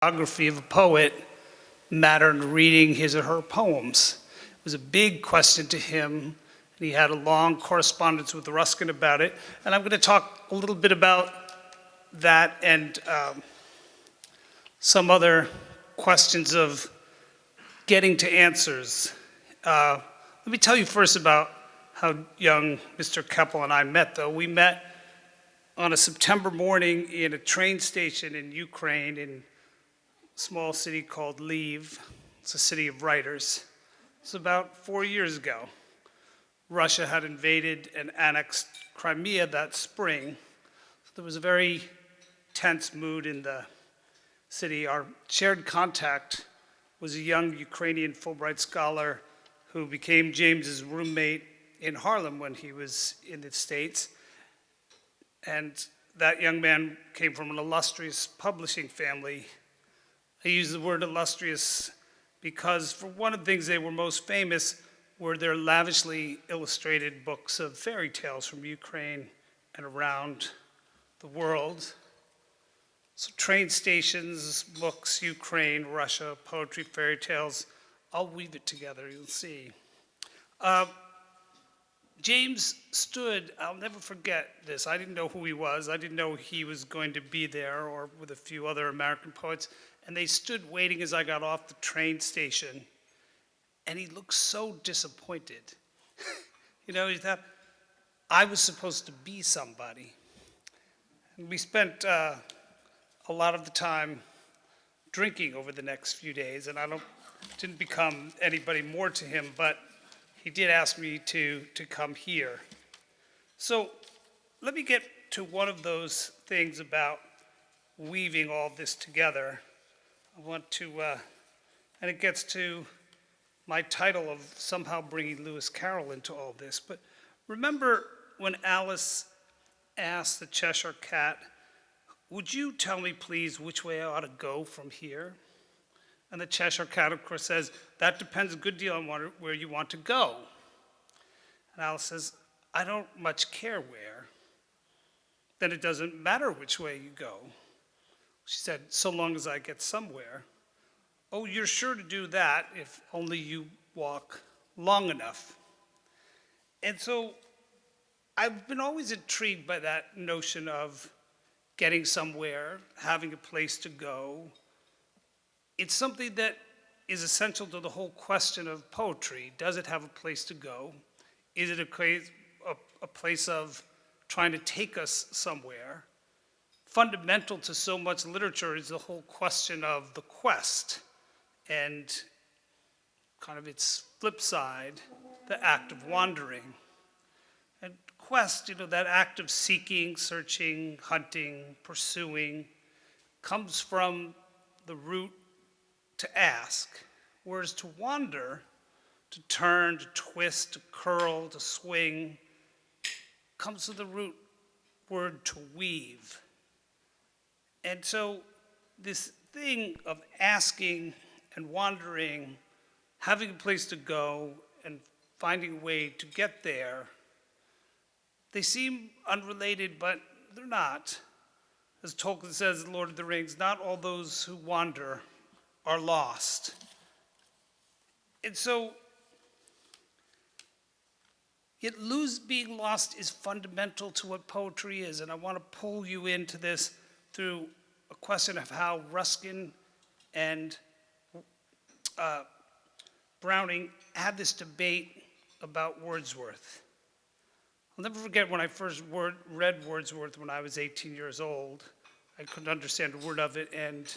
biography of a poet matter in reading his or her poems. It was a big question to him, and he had a long correspondence with Ruskin about it. And I'm going to talk a little bit about that and some other questions of getting to answers. Let me tell you first about how young Mr. Keppel and I met, though. We met on a September morning in a train station in Ukraine, in a small city called Lviv. It's a city of writers. It's about 4 years ago. Russia had invaded and annexed Crimea that spring. So there was a very tense mood in the city. Our shared contact was a young Ukrainian Fulbright scholar who became James's roommate in Harlem when he was in the States. And that young man came from an illustrious publishing family. I use the word illustrious because for one of the things they were most famous were their lavishly illustrated books of fairy tales from Ukraine and around the world. So train stations, books, Ukraine, Russia, poetry, fairy tales, I'll weave it together, you'll see. James stood, I'll never forget this, I didn't know who he was, I didn't know he was going to be there or with a few other American poets, and they stood waiting as I got off the train station, and he looked so disappointed. You know, he thought, I was supposed to be somebody. And we spent a lot of the time drinking over the next few days, and didn't become anybody more to him, but he did ask me to come here. So let me get to one of those things about weaving all this together. I want to, and it gets to my title of somehow bringing Lewis Carroll into all this. But remember when Alice asked the Cheshire Cat, would you tell me please which way I ought to go from here? And the Cheshire Cat, of course, says, that depends a good deal on where you want to go. And Alice says, I don't much care where. Then it doesn't matter which way you go. She said, so long as I get somewhere. Oh, you're sure to do that if only you walk long enough. And so I've been always intrigued by that notion of getting somewhere, having a place to go. It's something that is essential to the whole question of poetry. Does it have a place to go? Is it a place of trying to take us somewhere? Fundamental to so much literature is the whole question of the quest and kind of its flip side, the act of wandering. And quest, you know, that act of seeking, searching, hunting, pursuing, comes from the root to ask, whereas to wander, to turn, to twist, to curl, to swing, comes to the root word to weave. And so this thing of asking and wandering, having a place to go and finding a way to get there, they seem unrelated, but they're not. As Tolkien says in Lord of the Rings, not all those who wander are lost. And so, yet being lost is fundamental to what poetry is, and I want to pull you into this through a question of how Ruskin and Browning had this debate about Wordsworth. I'll never forget when I first read Wordsworth when I was 18 years old. I couldn't understand a word of it, and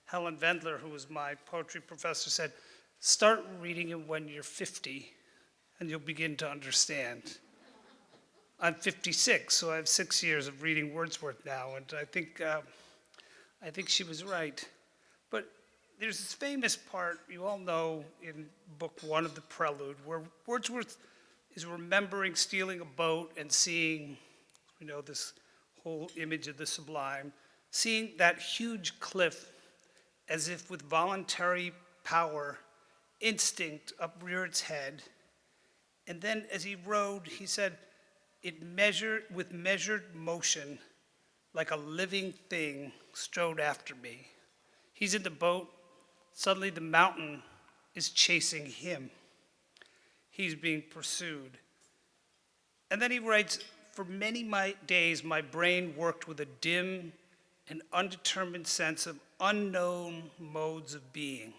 Helen Vendler, who was my poetry professor, said, start reading it when you're 50, and you'll begin to understand. I'm 56, so I have 6 years of reading Wordsworth now, and I think she was right. But there's this famous part, you all know, in book 1 of the Prelude, where Wordsworth is remembering stealing a boat and seeing, you know, this whole image of the sublime, seeing that huge cliff as if with voluntary power, instinct uprear its head. And then as he rode, he said, with measured motion, like a living thing, strode after me. He's in the boat. Suddenly the mountain is chasing him. He's being pursued. And then he writes, for many days my brain worked with a dim and undetermined sense of unknown modes of being.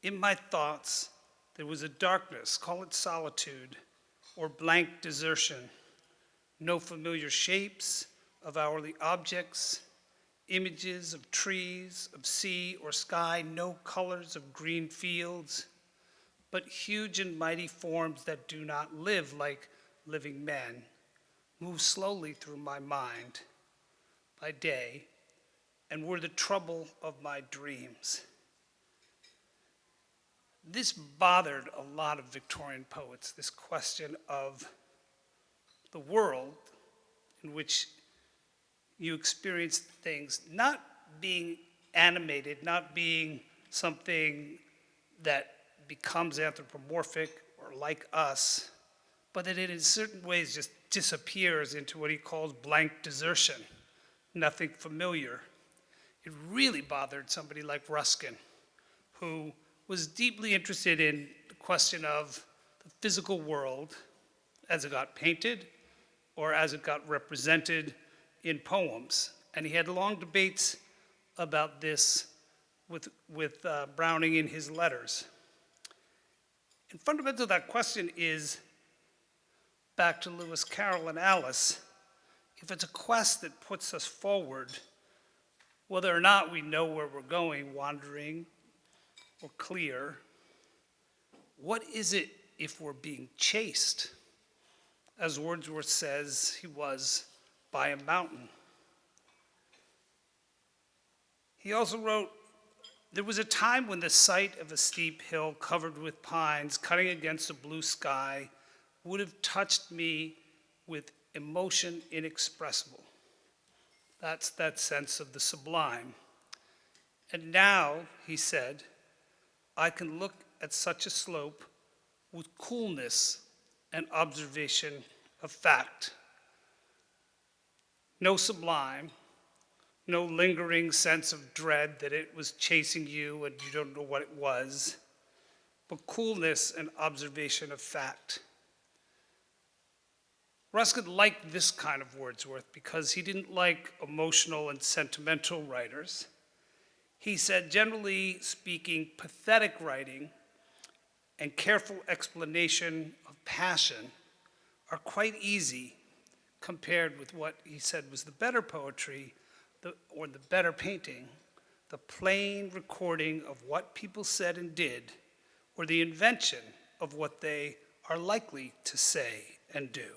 In my thoughts, there was a darkness, call it solitude, or blank desertion. No familiar shapes of hourly objects, images of trees, of sea or sky, no colors of green fields, but huge and mighty forms that do not live like living men, move slowly through my mind by day, and were the trouble of my dreams. This bothered a lot of Victorian poets, this question of the world in which you experience things not being animated, not being something that becomes anthropomorphic or like us, but that it in certain ways just disappears into what he calls blank desertion, nothing familiar. It really bothered somebody like Ruskin, who was deeply interested in the question of the physical world as it got painted or as it got represented in poems. And he had long debates about this with Browning in his letters. And fundamental to that question is, back to Lewis Carroll and Alice, if it's a quest that puts us forward, whether or not we know where we're going, wandering or clear, what is it if we're being chased, as Wordsworth says he was, by a mountain? He also wrote, there was a time when the sight of a steep hill covered with pines cutting against a blue sky would have touched me with emotion inexpressible. That's that sense of the sublime. And now, he said, I can look at such a slope with coolness and observation of fact. No sublime, no lingering sense of dread that it was chasing you and you don't know what it was, but coolness and observation of fact. Ruskin liked this kind of Wordsworth because he didn't like emotional and sentimental writers. He said, generally speaking, pathetic writing and careful explanation of passion are quite easy compared with what he said was the better poetry or the better painting, the plain recording of what people said and did, or the invention of what they are likely to say and do.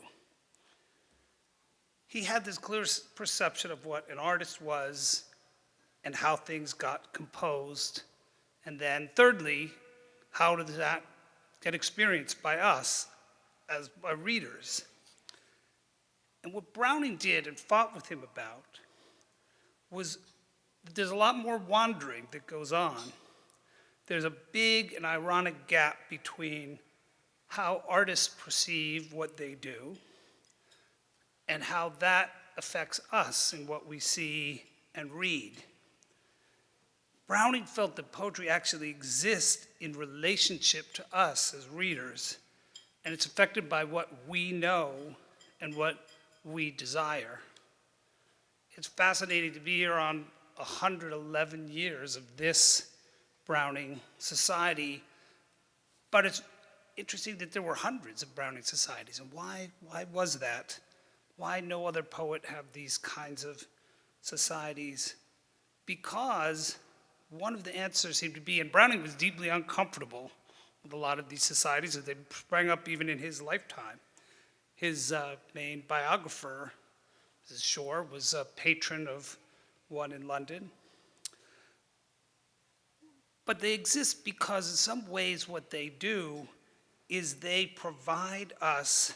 He had this clear perception of what an artist was and how things got composed. And then thirdly, how does that get experienced by us as by readers? And what Browning did and fought with him about was that there's a lot more wandering that goes on. There's a big and ironic gap between how artists perceive what they do and how that affects us in what we see and read. Browning felt that poetry actually exists in relationship to us as readers, and it's affected by what we know and what we desire. It's fascinating to be here on 111 years of this Browning society, but it's interesting that there were hundreds of Browning societies, and why was that? Why no other poet have these kinds of societies? Because one of the answers seemed to be, and Browning was deeply uncomfortable with a lot of these societies as they sprang up even in his lifetime. His main biographer, Mrs. Shore, was a patron of one in London. But they exist because in some ways what they do is they provide us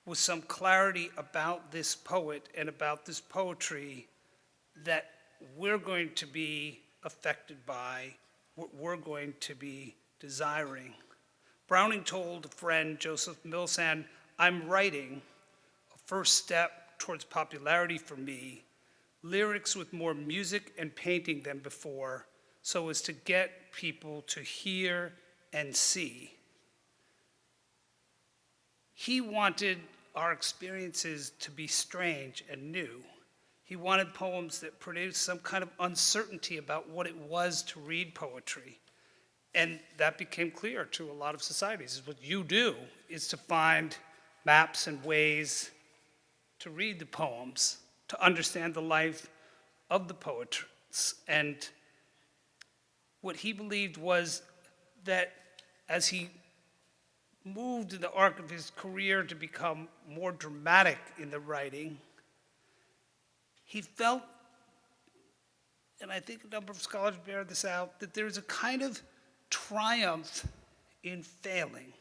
with some clarity about this poet and about this poetry that we're going to be affected by, what we're going to be desiring. Browning told a friend, Joseph Milsand, I'm writing, a first step towards popularity for me lyrics with more music and painting than before, so as to get people to hear and see. He wanted our experiences to be strange and new. He wanted poems that produced some kind of uncertainty about what it was to read poetry. And that became clear to a lot of societies. What you do is to find maps and ways to read the poems, to understand the life of the poets. And what he believed was that as he moved in the arc of his career to become more dramatic in the writing, he felt, and I think a number of scholars bear this out, that there's a kind of triumph in failing,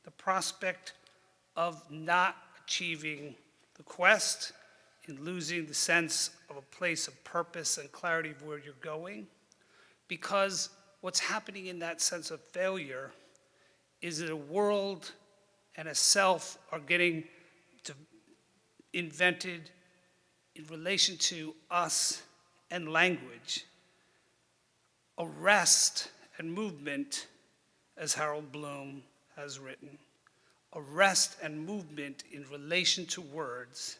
the prospect of not achieving the quest, in losing the sense of a place of purpose and clarity of where you're going, because what's happening in that sense of failure is that a world and a self are getting invented in relation to us and language. A rest and movement, as Harold Bloom has written, a rest and movement in relation to words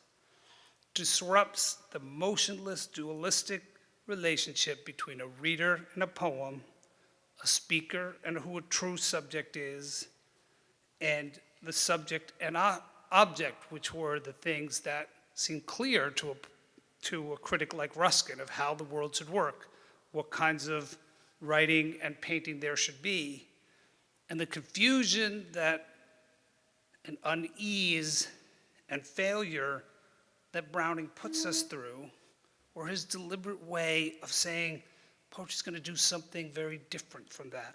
disrupts the motionless dualistic relationship between a reader and a poem, a speaker and who a true subject is, and the subject and object, which were the things that seemed clear to a critic like Ruskin of how the world should work, what kinds of writing and painting there should be. And the confusion that and unease and failure that Browning puts us through, or his deliberate way of saying poetry's going to do something very different from that.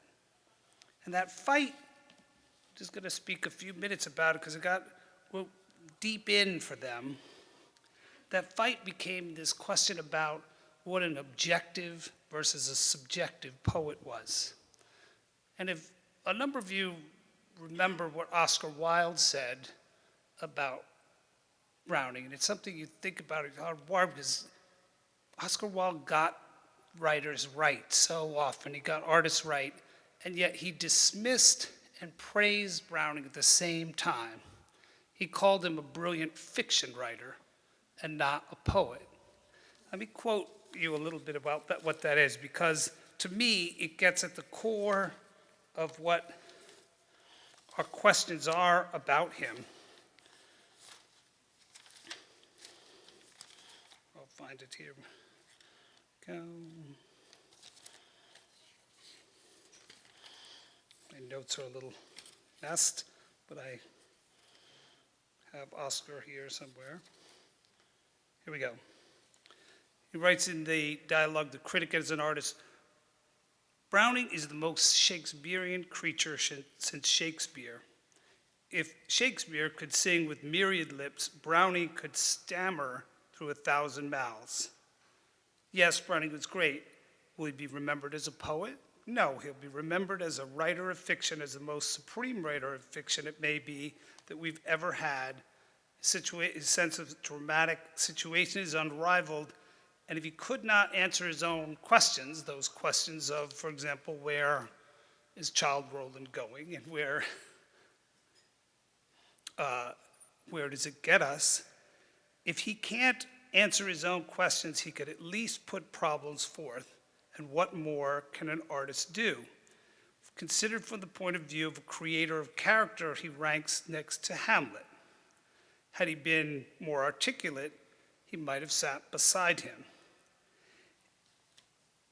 And that fight, I'm just going to speak a few minutes about it because it got deep in for them. That fight became this question about what an objective versus a subjective poet was. And if a number of you remember what Oscar Wilde said about Browning, and it's something you think about it hard because Oscar Wilde got writers right so often, he got artists right, and yet he dismissed and praised Browning at the same time. He called him a brilliant fiction writer and not a poet. Let me quote you a little bit about that, what that is, because to me, it gets at the core of what our questions are about him. I'll find it here. Go. My notes are a little messed, but I have Oscar here somewhere. Here we go. He writes in the dialogue, The Critic as an Artist, Browning is the most Shakespearean creature since Shakespeare. If Shakespeare could sing with myriad lips, Browning could stammer through 1,000 mouths. Yes, Browning was great. Will he be remembered as a poet? No, he'll be remembered as a writer of fiction, as the most supreme writer of fiction it may be that we've ever had. His sense of dramatic situation is unrivaled. And if he could not answer his own questions, those questions of, for example, where is child Roland going and where does it get us? If he can't answer his own questions, he could at least put problems forth. And what more can an artist do? Considered from the point of view of a creator of character, he ranks next to Hamlet. Had he been more articulate, he might have sat beside him.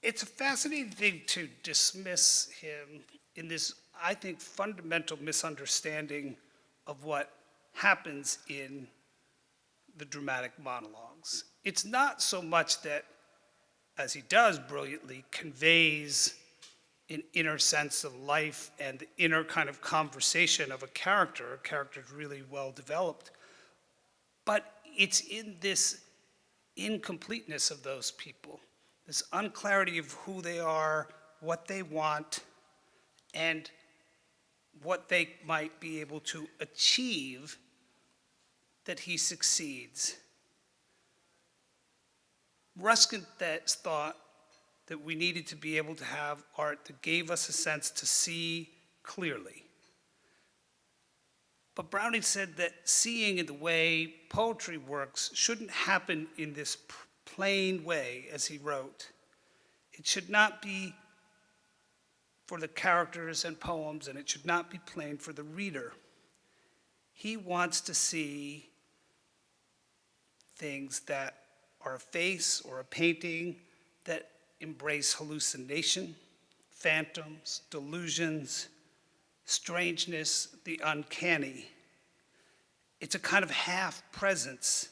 It's a fascinating thing to dismiss him in this, I think, fundamental misunderstanding of what happens in the dramatic monologues. It's not so much that, as he does brilliantly, conveys an inner sense of life and the inner kind of conversation of a character is really well developed, but it's in this incompleteness of those people, this unclarity of who they are, what they want, and what they might be able to achieve, that he succeeds. Ruskin thought that we needed to be able to have art that gave us a sense to see clearly. But Browning said that seeing in the way poetry works shouldn't happen in this plain way, as he wrote. It should not be for the characters and poems, and it should not be plain for the reader. He wants to see things that are a face or a painting that embrace hallucination, phantoms, delusions, strangeness, the uncanny. It's a kind of half-presence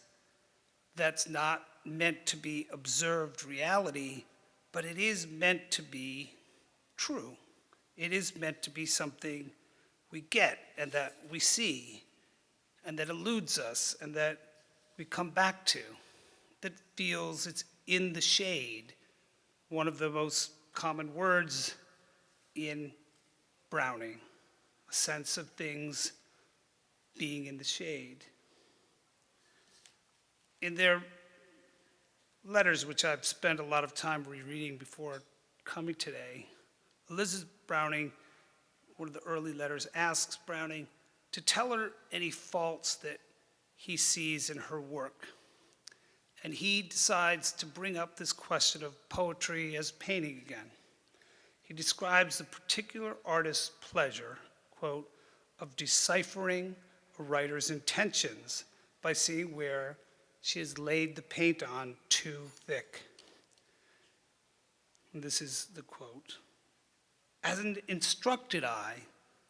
that's not meant to be observed reality, but it is meant to be true. It is meant to be something we get and that we see and that eludes us and that we come back to, that feels it's in the shade, one of the most common words in Browning, a sense of things being in the shade. In their letters, which I've spent a lot of time rereading before coming today, Elizabeth Browning, one of the early letters, asks Browning to tell her any faults that he sees in her work. And he decides to bring up this question of poetry as painting again. He describes the particular artist's pleasure, quote, of deciphering a writer's intentions by seeing where she has laid the paint on too thick. And this is the quote. As an instructed eye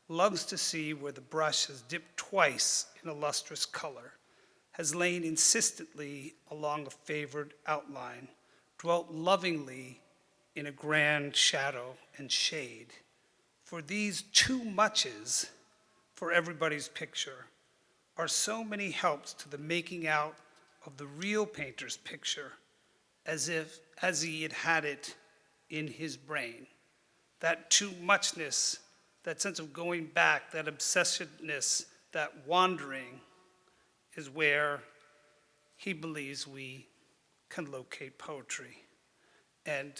loves to see where the brush has dipped twice in a lustrous color, has lain insistently along a favored outline, dwelt lovingly in a grand shadow and shade. For these too muches for everybody's picture are so many helps to the making out of the real painter's picture as he had had it in his brain. That too muchness, that sense of going back, that obsessiveness, that wandering is where he believes we can locate poetry. And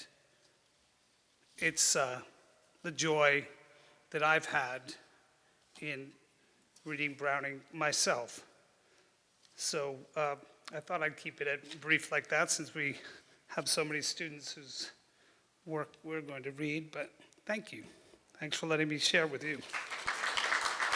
it's the joy that I've had in reading Browning myself. So I thought I'd keep it brief like that since we have so many students whose work we're going to read, but thank you. Thanks for letting me share with you.